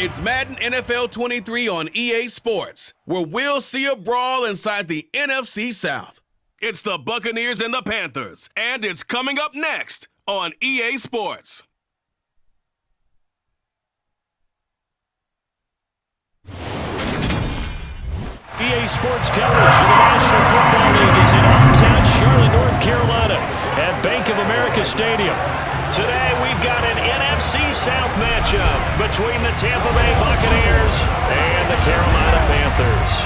It's Madden NFL 23 on EA Sports, where we'll see a brawl inside the NFC South. It's the Buccaneers and the Panthers, and it's coming up next on EA Sports. EA Sports coverage of the National Football League is in hometown Charlotte, North Carolina at Bank of America Stadium. Today we've got an NFC South matchup between the Tampa Bay Buccaneers and the Carolina Panthers.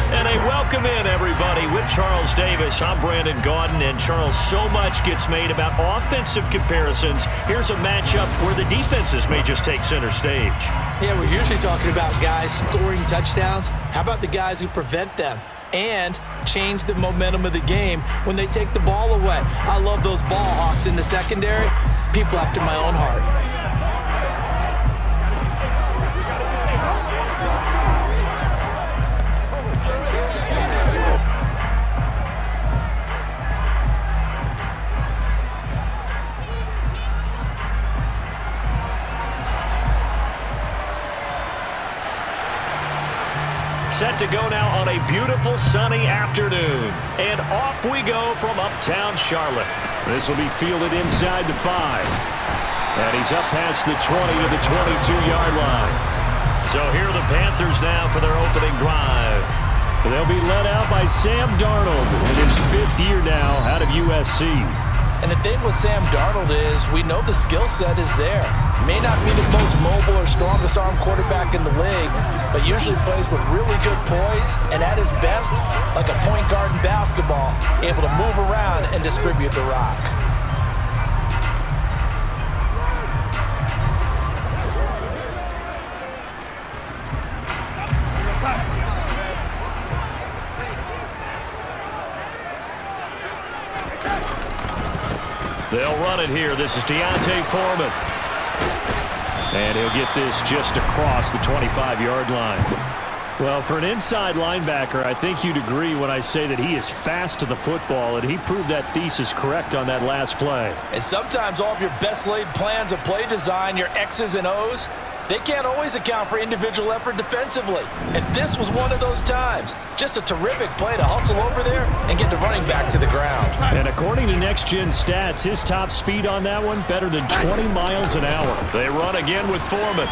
And a welcome in, everybody, with Charles Davis. I'm Brandon Gaudin, and Charles, so much gets made about offensive comparisons. Here's a matchup where the defenses may just take center stage. Yeah, we're usually talking about guys scoring touchdowns. How about the guys who prevent them and change the momentum of the game when they take the ball away? I love those ball hawks in the secondary. People after my own heart. Set to go now on a beautiful sunny afternoon. And off we go from uptown Charlotte. This will be fielded inside the 5. And he's up past the 20 to the 22-yard line. So here are the Panthers now for their opening drive. They'll be led out by Sam Darnold in his 5th year now out of USC. And the thing with Sam Darnold is we know the skill set is there. May not be the most mobile or strongest arm quarterback in the league, but usually plays with really good poise and at his best, like a point guard in basketball, able to move around and distribute the rock. They'll run it here. This is Deontay Foreman. And he'll get this just across the 25-yard line. Well, for an inside linebacker, I think you'd agree when I say that he is fast to the football, and he proved that thesis correct on that last play. And sometimes all of your best laid plans of play design, your X's and O's, they can't always account for individual effort defensively. And this was one of those times. Just a terrific play to hustle over there and get the running back to the ground. And according to Next Gen Stats, his top speed on that one, better than 20 miles an hour. They run again with Foreman.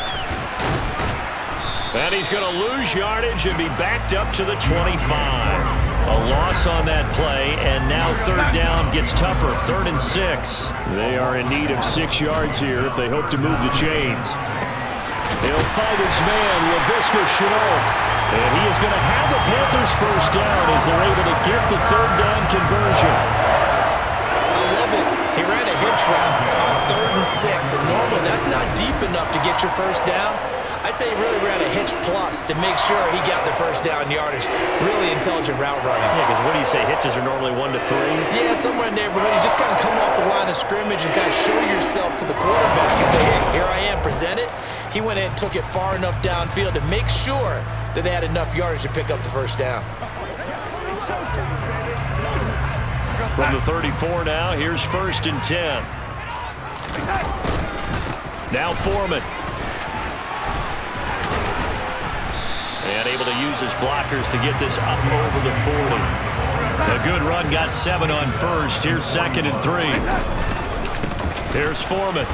And he's going to lose yardage and be backed up to the 25. A loss on that play, and now third down gets tougher. 3rd and 6. They are in need of 6 yards here if they hope to move the chains. He'll fight his man, Laviska Shenault. And he is going to have the Panthers first down as they're able to get the 3rd down conversion. I love it. He ran a hitch route on 3rd and 6. And normally that's not deep enough to get your first down. I'd say he really ran a hitch plus to make sure he got the first down yardage. Really intelligent route running. Yeah, because what do you say? Hitches are normally 1 to 3? Yeah, somewhere in the neighborhood. You just kind of come off the line of scrimmage and kind of show yourself to the quarterback and say, hey, here I am, present it. He went in and took it far enough downfield to make sure that they had enough yardage to pick up the first down. From the 34 now, here's 1st and 10. Now Foreman. And able to use his blockers to get this up over the 40. A good run, got 7 on 1st. Here's 2nd and 3. Here's Foreman.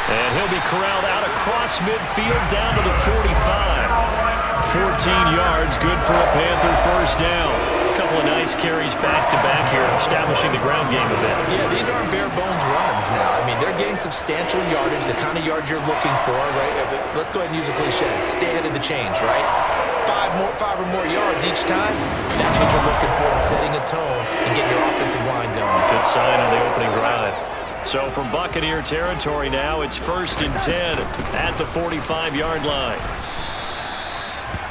And he'll be corralled out across midfield down to the 45. 14 yards, good for a Panther first down. A couple of nice carries back-to-back here, establishing the ground game a bit. Yeah, these aren't bare-bones runs now. I mean, they're getting substantial yardage, the kind of yards you're looking for, right? Let's go ahead and use a cliche. Stay ahead of the change, right? 5 or more yards each time. That's what you're looking for in setting a tone and getting your offensive line going. Good sign on the opening drive. So from Buccaneer territory now, it's 1st and 10 at the 45-yard line.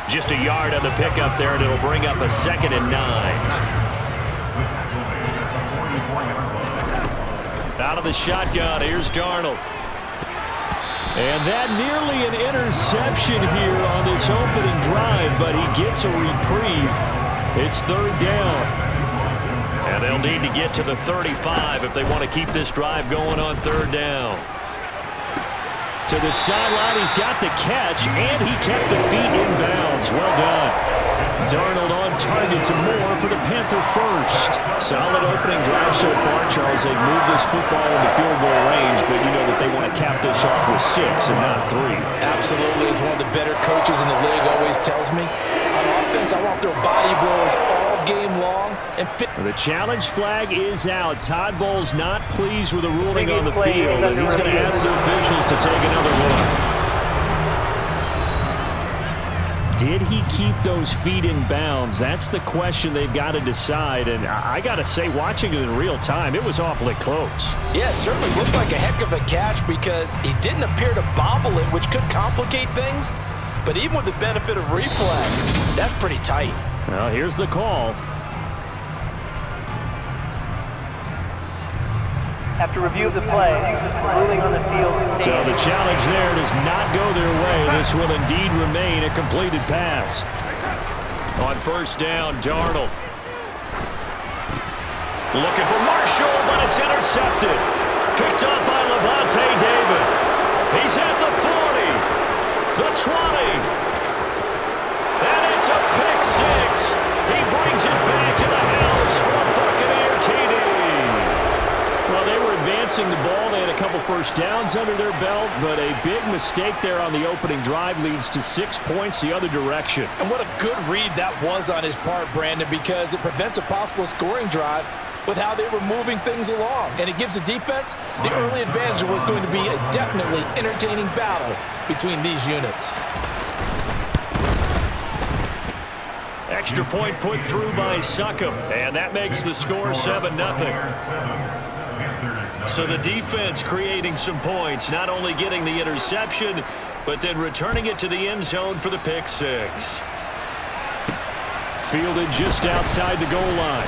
Just a yard on the pickup there, and it'll bring up a 2nd and 9. Out of the shotgun, here's Darnold. And that nearly an interception here on this opening drive, but he gets a reprieve It's third down. And they'll need to get to the 35 if they want to keep this drive going on third down. To the sideline, he's got the catch, and he kept the feet in bounds. Well done. Darnold on target to Moore for the Panther first. Solid opening drive so far, Charles. They've moved this football into field goal range, but you know that they want to cap this off with 6 and not 3. Absolutely. As one of the better coaches in the league always tells me, on offense, I want their body blows all game long. And the challenge flag is out. Todd Bowles not pleased with the ruling on the field, and he's going to ask the officials to take another look. Did he keep those feet in bounds? That's the question they've got to decide. And I got to say, watching it in real time, it was awfully close. Yeah, it certainly looked like a heck of a catch because he didn't appear to bobble it, which could complicate things. But even with the benefit of replay, that's pretty tight. Well, here's the call. After review of the play, ruling on the field. So the challenge there does not go their way. This will indeed remain a completed pass. On first down, Darnold. Looking for Marshall, but it's intercepted. Picked up by Levante David. He's at the 40, the 20. And it's a pick 6. He brings it back to the house for a Buccaneer TD. Well, they were advancing the ball. They had a couple first downs under their belt, but a big mistake there on the opening drive leads to 6 points the other direction. And what a good read that was on his part, Brandon, because it prevents a possible scoring drive with how they were moving things along. And it gives the defense the early advantage. Was going to be a definitely entertaining battle between these units. Extra point put through by Succop, and that makes the score 7-0. So the defense creating some points, not only getting the interception, but then returning it to the end zone for the pick 6. Fielded just outside the goal line.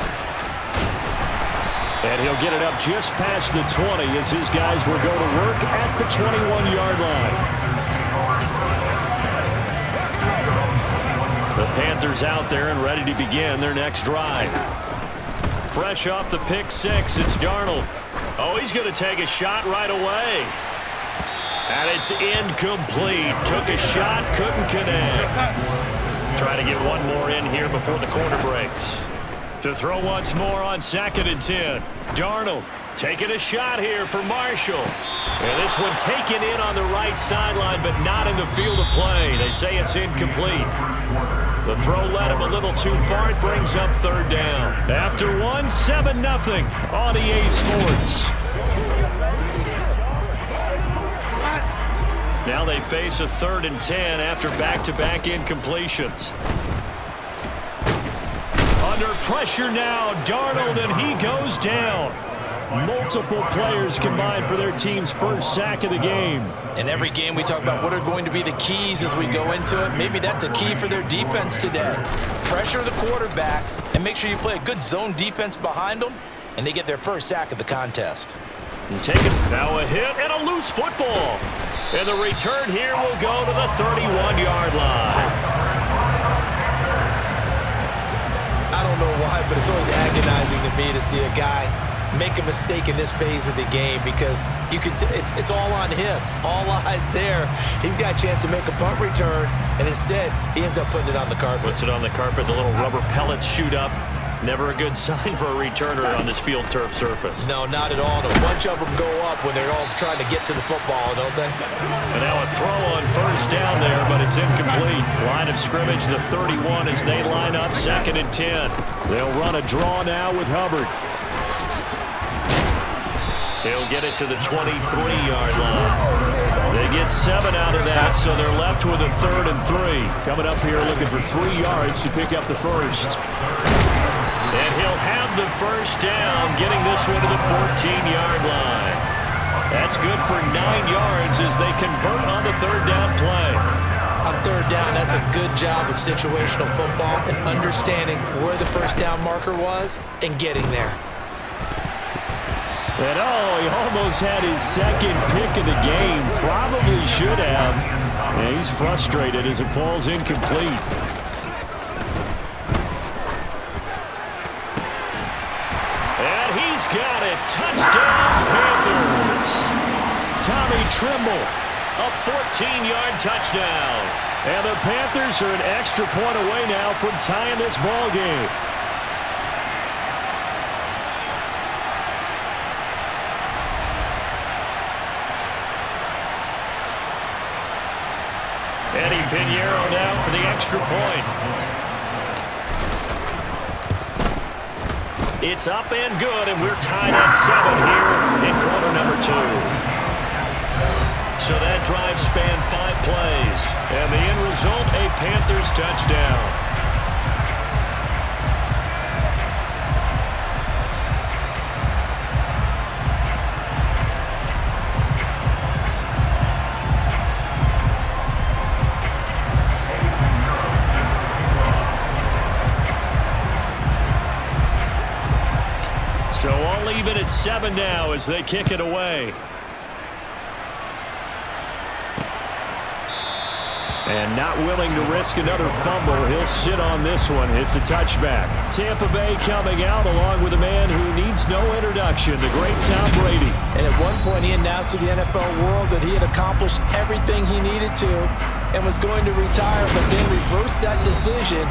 And he'll get it up just past the 20 as his guys will go to work at the 21-yard line. The Panthers out there and ready to begin their next drive. Fresh off the pick 6, it's Darnold. Oh, he's going to take a shot right away. And it's incomplete. Took a shot, couldn't connect. Try to get one more in here before the quarter breaks. To throw once more on 2nd and 10. Darnold taking a shot here for Marshall. And this one taken in on the right sideline, but not in the field of play. They say it's incomplete. The throw led him a little too far. It brings up third down. After 1, 7-0 on EA Sports. Now they face a 3rd and 10 after back-to-back incompletions. Under pressure now, Darnold, and he goes down. Multiple players combined for their team's first sack of the game. In every game we talk about what are going to be the keys as we go into it. Maybe that's a key for their defense today. Pressure the quarterback and make sure you play a good zone defense behind them, and they get their first sack of the contest. And taken now a hit and a loose football. And the return here will go to the 31-yard line. I don't know why, but it's always agonizing to me to see a guy make a mistake in this phase of the game because you can it's all on him. All eyes there. He's got a chance to make a punt return, and instead he ends up putting it on the carpet. Puts it on the carpet. The little rubber pellets shoot up. Never a good sign for a returner on this field turf surface. No, not at all. And a bunch of them go up when they're all trying to get to the football, don't they? And now a throw on first down there, but it's incomplete. Line of scrimmage, the 31 as they line up 2nd and 10. They'll run a draw now with Hubbard. He'll get it to the 23-yard line. They get 7 out of that, so they're left with a 3rd and 3. Coming up here looking for 3 yards to pick up the first. And he'll have the first down, getting this one to the 14-yard line. That's good for 9 yards as they convert on the 3rd down play. On 3rd down, that's a good job of situational football and understanding where the first down marker was and getting there. And he almost had his 2nd pick of the game. Probably should have. And he's frustrated as it falls incomplete. Touchdown, Panthers. Tommy Trimble, a 14-yard touchdown. And the Panthers are an extra point away now from tying this ball game. Eddie Pinheiro down for the extra point. It's up and good, and we're tied at 7 here in quarter number 2. So that drive spanned 5 plays, and the end result, a Panthers touchdown. So all even at 7 now as they kick it away. And not willing to risk another fumble. He'll sit on this one. It's a touchback. Tampa Bay coming out along with a man who needs no introduction, the great Tom Brady. And at one point he announced to the NFL world that he had accomplished everything he needed to and was going to retire, but then reversed that decision.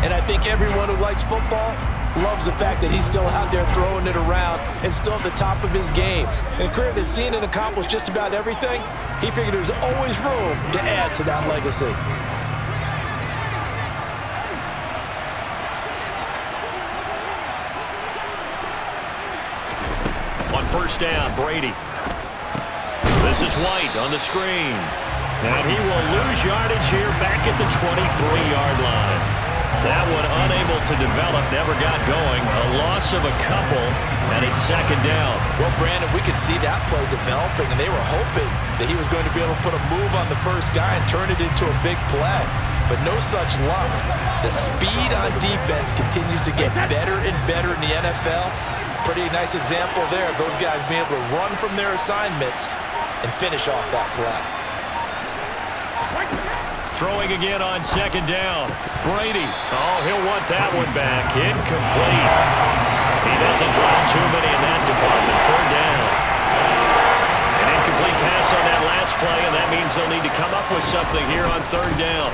And I think everyone who likes football loves the fact that he's still out there throwing it around and still at the top of his game. In a career that's seen and accomplished just about everything, he figured there's always room to add to that legacy. On first down, Brady. This is White on the screen. And he will lose yardage here back at the 23-yard line. That one unable to develop, never got going. A loss of a couple, and it's second down. Well, Brandon, we could see that play developing, and they were hoping that he was going to be able to put a move on the first guy and turn it into a big play. But no such luck. The speed on defense continues to get better and better in the NFL. Pretty nice example there of those guys being able to run from their assignments and finish off that play. Throwing again on second down. Brady. Oh, he'll want that one back. Incomplete. He doesn't drop too many in that department. Third down. An incomplete pass on that last play, and that means they'll need to come up with something here on third down.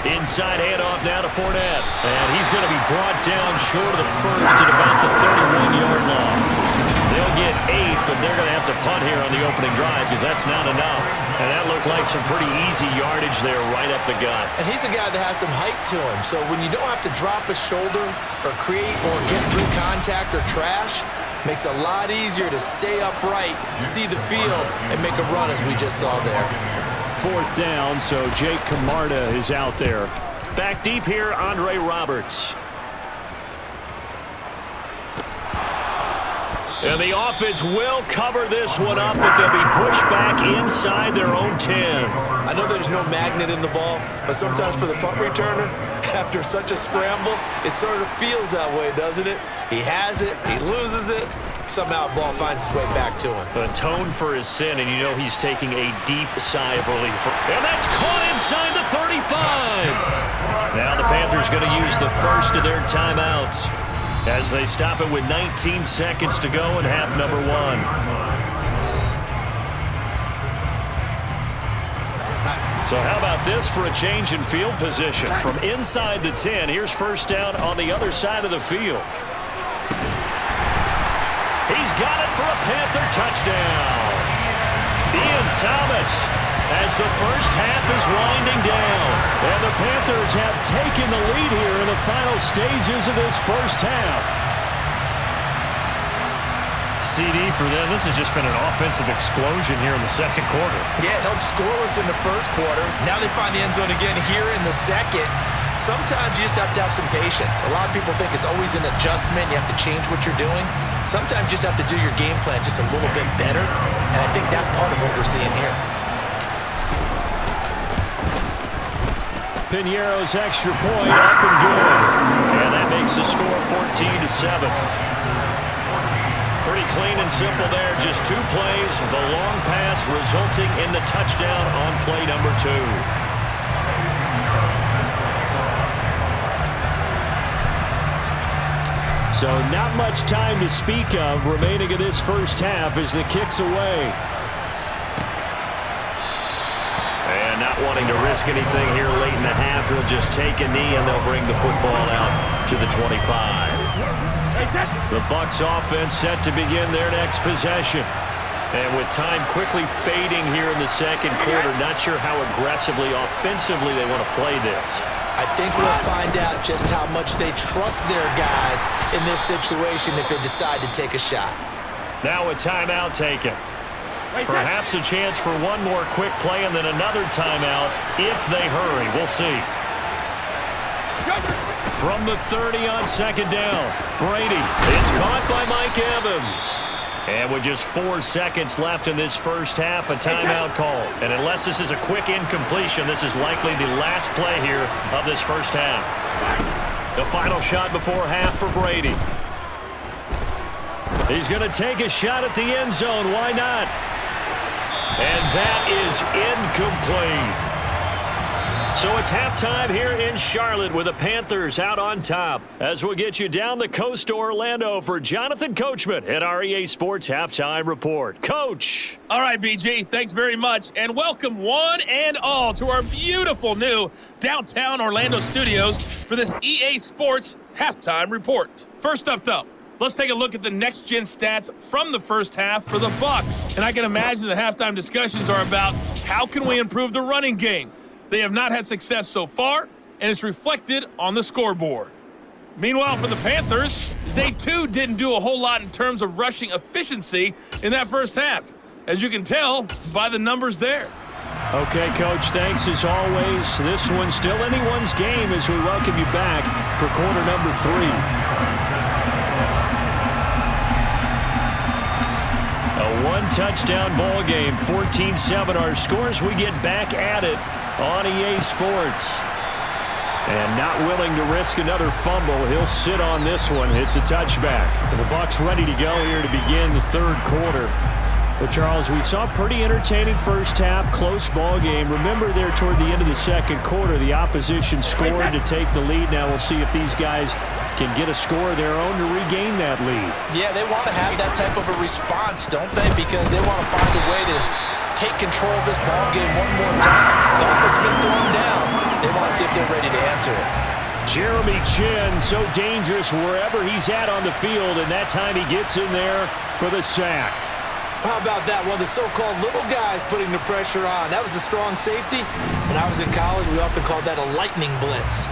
Inside handoff now to Fournette. And he's going to be brought down short of the first at about the 31-yard line. They'll get 8, but they're going to have to punt here on the opening drive because that's not enough. And that looked like some pretty easy yardage there right up the gut. And he's a guy that has some height to him. So when you don't have to drop a shoulder or create or get through contact or trash, makes it a lot easier to stay upright, see the field, and make a run as we just saw there. Fourth down, so Jake Camarda is out there. Back deep here, Andre Roberts. And the offense will cover this one up, but they'll be pushed back inside their own 10. I know there's no magnet in the ball, but sometimes for the punt returner, after such a scramble, it sort of feels that way, doesn't it? He has it, he loses it, somehow the ball finds its way back to him. Atone for his sin, and you know he's taking a deep sigh of relief. And that's caught inside the 35. Now the Panthers going to use the first of their timeouts as they stop it with 19 seconds to go in half number 1. So how about this for a change in field position? From inside the 10, here's first down on the other side of the field. He's got it for a Panther touchdown. Ian Thomas as the first half is winding down. And the Panthers have taken the lead here in the final stages of this first half. CD for them, this has just been an offensive explosion here in the second quarter. Yeah, held scoreless in the first quarter. Now they find the end zone again here in the second. Sometimes you just have to have some patience. A lot of people think it's always an adjustment. You have to change what you're doing. Sometimes you just have to do your game plan just a little bit better. And I think that's part of what we're seeing here. Pinheiro's extra point up and good. And that makes the score 14-7. Pretty clean and simple there. Just 2 plays. The long pass resulting in the touchdown on play number 2. So not much time to speak of remaining in this first half as the kick's away. And not wanting to risk anything here late in the half, he'll just take a knee and they'll bring the football out to the 25. The Bucs offense set to begin their next possession. And with time quickly fading here in the second quarter, not sure how aggressively, offensively they want to play this. I think we'll find out just how much they trust their guys in this situation if they decide to take a shot. Now a timeout taken. Perhaps a chance for one more quick play and then another timeout if they hurry. We'll see. From the 30 on second down, Brady. It's caught by Mike Evans. And with just 4 seconds left in this first half, a timeout call. And unless this is a quick incompletion, this is likely the last play here of this first half. The final shot before half for Brady. He's going to take a shot at the end zone. Why not? And that is incomplete. So it's halftime here in Charlotte with the Panthers out on top. As we'll get you down the coast to Orlando for Jonathan Coachman at our EA Sports Halftime Report. Coach. All right, BG, thanks very much. And welcome one and all to our beautiful new downtown Orlando studios for this EA Sports Halftime Report. First up, though, let's take a look at the next-gen stats from the first half for the Bucs. And I can imagine the halftime discussions are about how can we improve the running game. They have not had success so far, and it's reflected on the scoreboard. Meanwhile, for the Panthers, they too didn't do a whole lot in terms of rushing efficiency in that first half, as you can tell by the numbers there. Okay, Coach, thanks as always. This one's still anyone's game as we welcome you back for quarter number 3. A one-touchdown ball game, 14-7 our scores. We get back at it on EA Sports. And not willing to risk another fumble. He'll sit on this one. It's a touchback. The Bucs ready to go here to begin the third quarter. But, Charles, we saw a pretty entertaining first half, close ball game. Remember there toward the end of the second quarter, the opposition scored to take the lead. Now we'll see if these guys can get a score of their own to regain that lead. Yeah, they want to have that type of a response, don't they? Because they want to find a way to take control of this ball game one more time. Gauntlet's been thrown down. They want to see if they're ready to answer it. Jeremy Chin, so dangerous wherever he's at on the field, and that time he gets in there for the sack. How about that? One of the so-called little guys putting the pressure on. That was the strong safety. When I was in college, we often called that a lightning blitz.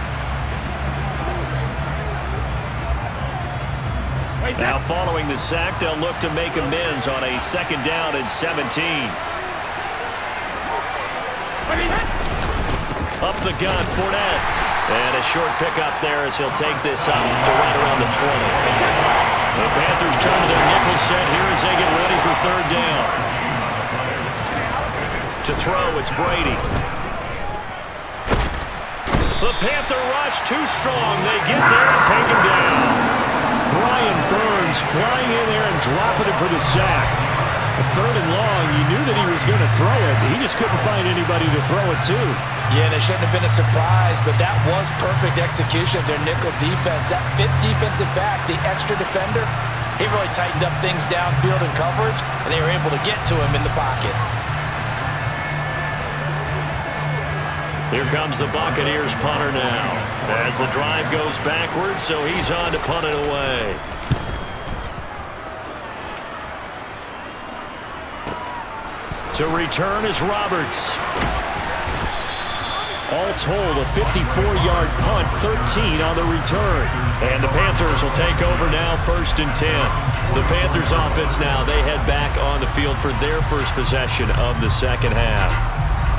Now following the sack, they'll look to make amends on a second down and 17. Up the gun, Fournette. And a short pickup there as he'll take this up to right around the 20. The Panthers turn to their nickel set here as they get ready for third down. To throw, it's Brady. The Panther rush too strong. They get there and take him down. Brian Burns flying in there and dropping it for the sack. A third and long, you knew that he was going to throw it. He just couldn't find anybody to throw it to. Yeah, and it shouldn't have been a surprise, but that was perfect execution of their nickel defense. That fifth defensive back, the extra defender, he really tightened up things downfield in coverage, and they were able to get to him in the pocket. Here comes the Buccaneers punter now. As the drive goes backwards, so he's on to punt it away. To return is Roberts. All told, a 54-yard punt, 13 on the return. And the Panthers will take over now, 1st and 10. The Panthers offense now, they head back on the field for their first possession of the second half.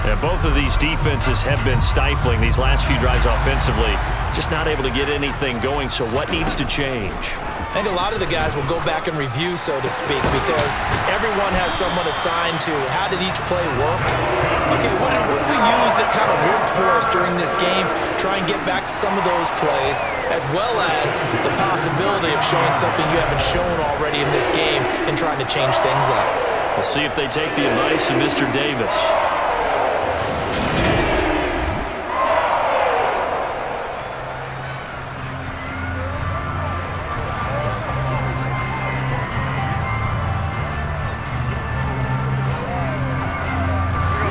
And both of these defenses have been stifling these last few drives offensively. Just not able to get anything going, so what needs to change? I think a lot of the guys will go back and review, so to speak, because everyone has someone assigned to how did each play work. Okay, what did we use that kind of worked for us during this game? Try and get back to some of those plays, as well as the possibility of showing something you haven't shown already in this game and trying to change things up. We'll see if they take the advice of Mr. Davis.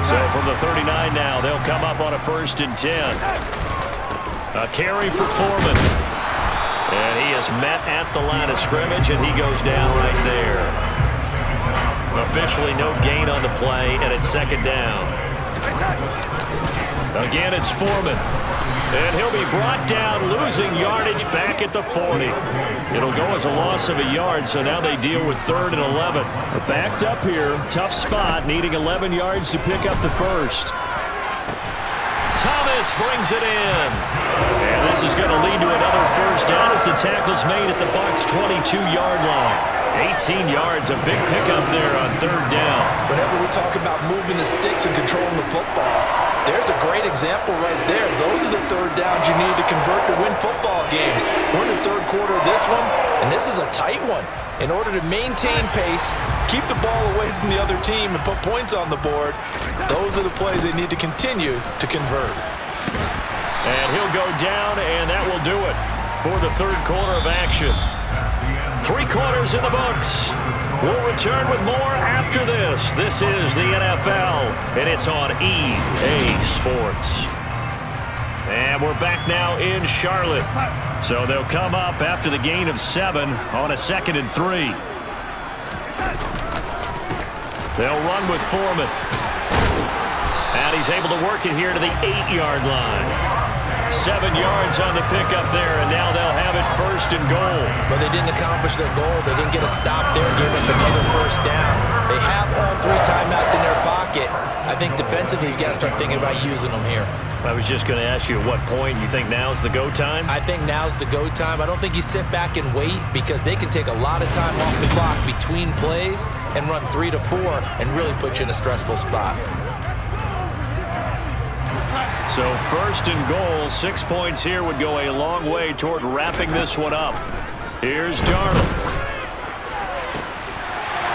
So from the 39 now, they'll come up on a 1st and 10. A carry for Foreman. And he is met at the line of scrimmage, and he goes down right there. Officially no gain on the play, and it's 2nd down. Again, it's Foreman. And he'll be brought down, losing yardage back at the 40. It'll go as a loss of a yard, so now they deal with 3rd and 11. They're backed up here. Tough spot, needing 11 yards to pick up the 1st. Thomas brings it in. And this is going to lead to another 1st down as the tackle's made at the Bucs' 22-yard line. 18 yards, a big pickup there on 3rd down. Whenever we talk about moving the sticks and controlling the football, there's a great example right there. Those are the 3rd downs you need to convert to win football games. We're in the 3rd quarter of this one, and this is a tight one. In order to maintain pace, keep the ball away from the other team, and put points on the board, those are the plays they need to continue to convert. And he'll go down, and that will do it for the 3rd quarter of action. 3 quarters in the books. We'll return with more after this. This is the NFL, and it's on EA Sports. And we're back now in Charlotte. So they'll come up after the gain of 7 on a 2nd and 3. They'll run with Foreman. And he's able to work it here to the 8-yard line. 7 yards on the pickup there, and now they'll have it 1st and goal. But they didn't accomplish their goal. They didn't get a stop there, give up another 1st down. They have all 3 timeouts in their pocket. I think defensively, you got to start thinking about using them here. I was just going to ask you at what point you think now's the go time? I think now's the go time. I don't think you sit back and wait, because they can take a lot of time off the clock between plays and run 3 to 4 and really put you in a stressful spot. So 1st and goal, 6 points here would go a long way toward wrapping this one up. Here's Darnold.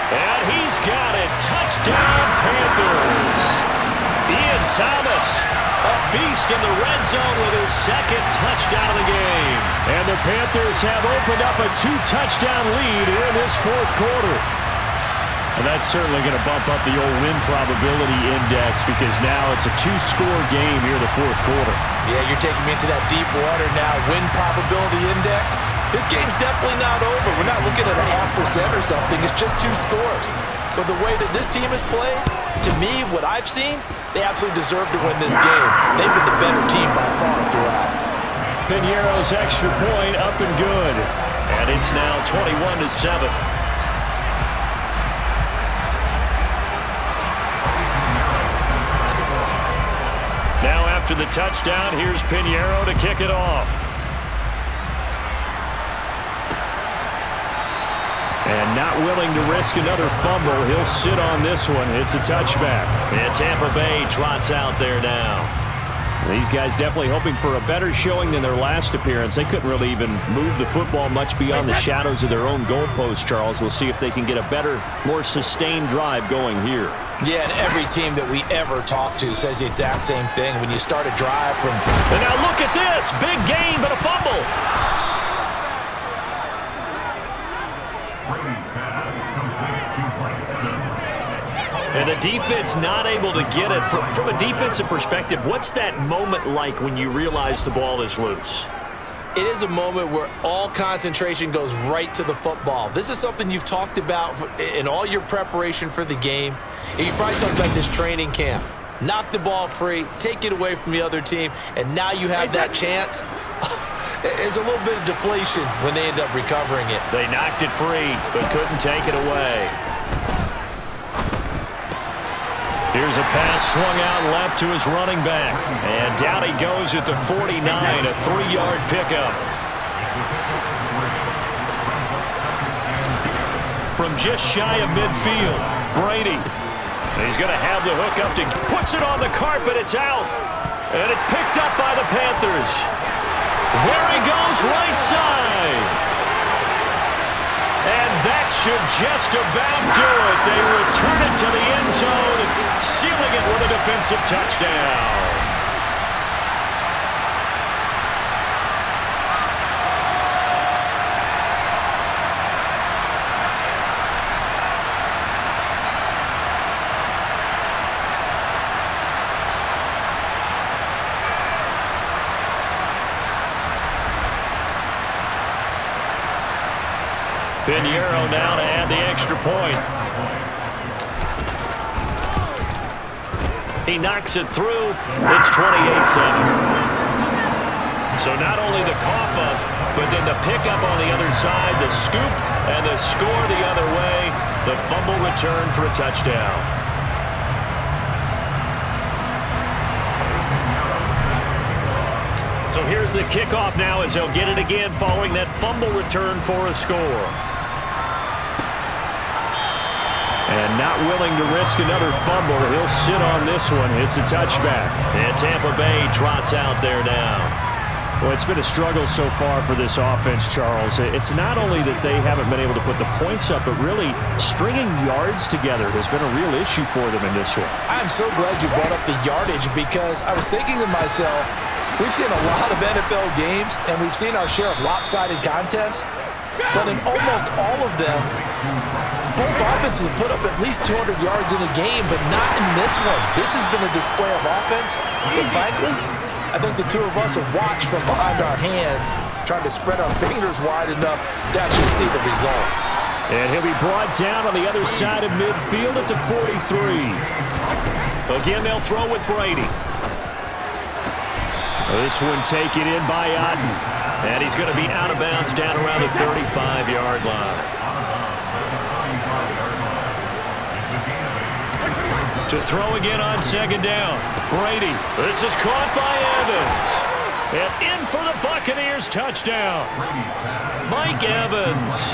And he's got it. Touchdown, Panthers. Ian Thomas, a beast in the red zone with his 2nd touchdown of the game. And the Panthers have opened up a 2-touchdown lead here in this 4th quarter. And that's certainly going to bump up the old win probability index, because now it's a 2-score game here in the 4th quarter. Yeah, you're taking me into that deep water now. Win probability index. This game's definitely not over. We're not looking at a 0.5% or something. It's just 2 scores. But the way that this team has played, to me, what I've seen, they absolutely deserve to win this game. They've been the better team by far throughout. Piñeiro's extra point up and good. And it's now 21-7. Now after the touchdown, here's Piñeiro to kick it off. And not willing to risk another fumble, he'll sit on this one. It's a touchback. And Tampa Bay trots out there now. These guys definitely hoping for a better showing than their last appearance. They couldn't really even move the football much beyond the shadows of their own goalpost, Charles. We'll see if they can get a better, more sustained drive going here. Yeah, and every team that we ever talk to says the exact same thing. When you start a drive from... And now look at this. Big gain, but a fumble. And the defense not able to get it. From a defensive perspective, what's that moment like when you realize the ball is loose? It is a moment where all concentration goes right to the football. This is something you've talked about in all your preparation for the game. And you probably talked about this training camp. Knock the ball free, take it away from the other team, and now you have that chance. There's a little bit of deflation when they end up recovering it. They knocked it free, but couldn't take it away. Here's a pass swung out left to his running back. And down he goes at the 49, a 3-yard pickup. From just shy of midfield, Brady. He's going to have the hook up to, puts it on the carpet, it's out. And it's picked up by the Panthers. There he goes, right side. And that should just about do it. They return it to the end zone, sealing it with a defensive touchdown. Pinheiro now to add the extra point. He knocks it through. It's 28-7. So not only the cough up, but then the pickup on the other side, the scoop, and the score the other way. The fumble return for a touchdown. So here's the kickoff now as they'll get it again following that fumble return for a score. And not willing to risk another fumble. He'll sit on this one. It's a touchback. And Tampa Bay trots out there now. Well, it's been a struggle so far for this offense, Charles. It's not only that they haven't been able to put the points up, but really stringing yards together has been a real issue for them in this one. I'm so glad you brought up the yardage because I was thinking to myself, we've seen a lot of NFL games and we've seen our share of lopsided contests, but in almost all of them, both offenses have put up at least 200 yards in a game, but not in this one. This has been a display of offense that, frankly, I think the two of us have watched from behind our hands, trying to spread our fingers wide enough to actually see the result. And he'll be brought down on the other side of midfield at the 43. Again, they'll throw with Brady. This one taken in by Otten. And he's going to be out of bounds down around the 35-yard line. To throw again on second down. Brady. This is caught by Evans. And in for the Buccaneers touchdown. Mike Evans.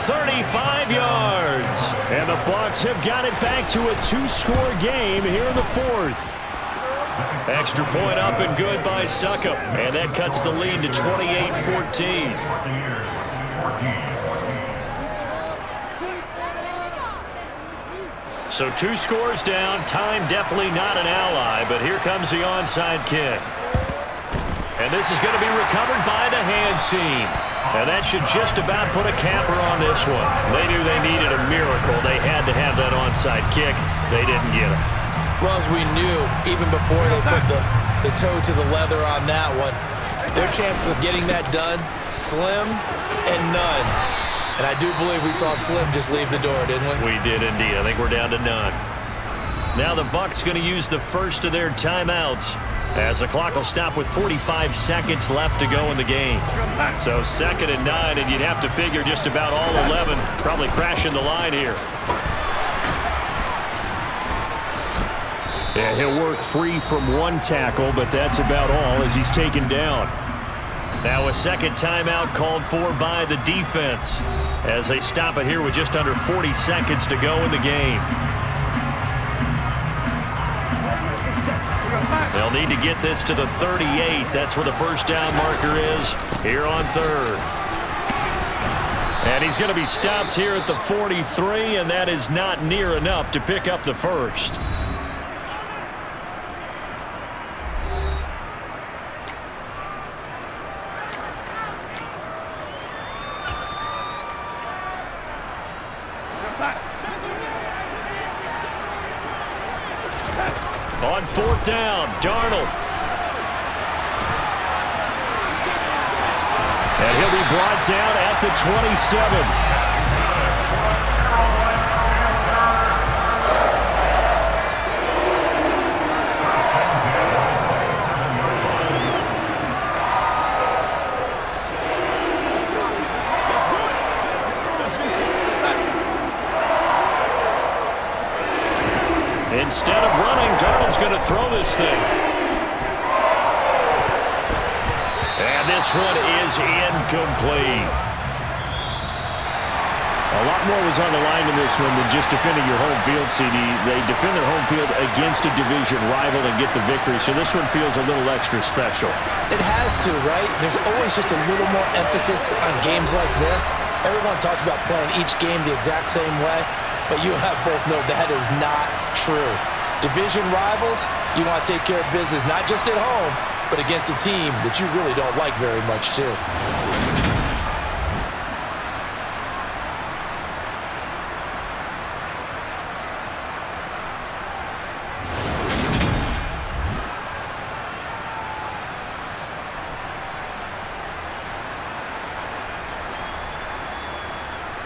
35 yards. And the Bucs have got it back to a two-score game here in the fourth. Extra point up and good by Succop. And that cuts the lead to 28-14. So two scores down. Time definitely not an ally, but here comes the onside kick. And this is going to be recovered by the hands team. And that should just about put a capper on this one. They knew they needed a miracle. They had to have that onside kick. They didn't get it. Well, as we knew, even before they put the toe to the leather on that one, their chances of getting that done, slim and none. And I do believe we saw Slim just leave the door, didn't we? We did indeed. I think we're down to none. Now the Bucs going to use the first of their timeouts as the clock will stop with 45 seconds left to go in the game. So 2nd and 9, and you'd have to figure just about all 11 probably crashing the line here. Yeah, he'll work free from one tackle, but that's about all as he's taken down. Now a second timeout called for by the defense as they stop it here with just under 40 seconds to go in the game. They'll need to get this to the 38. That's where the first down marker is here on 3rd. And he's going to be stopped here at the 43, and that is not near enough to pick up the first. On 4th down, Darnold. And he'll be brought down at the 27. Instead of running, Darnold's going to throw this thing. And this one is incomplete. A lot more was on the line in this one than just defending your home field, CD. They defend their home field against a division rival and get the victory, so this one feels a little extra special. It has to, right? There's always just a little more emphasis on games like this. Everyone talks about playing each game the exact same way, but you and I both know that is not true. Division rivals, you want to take care of business not just at home, but against a team that you really don't like very much, too.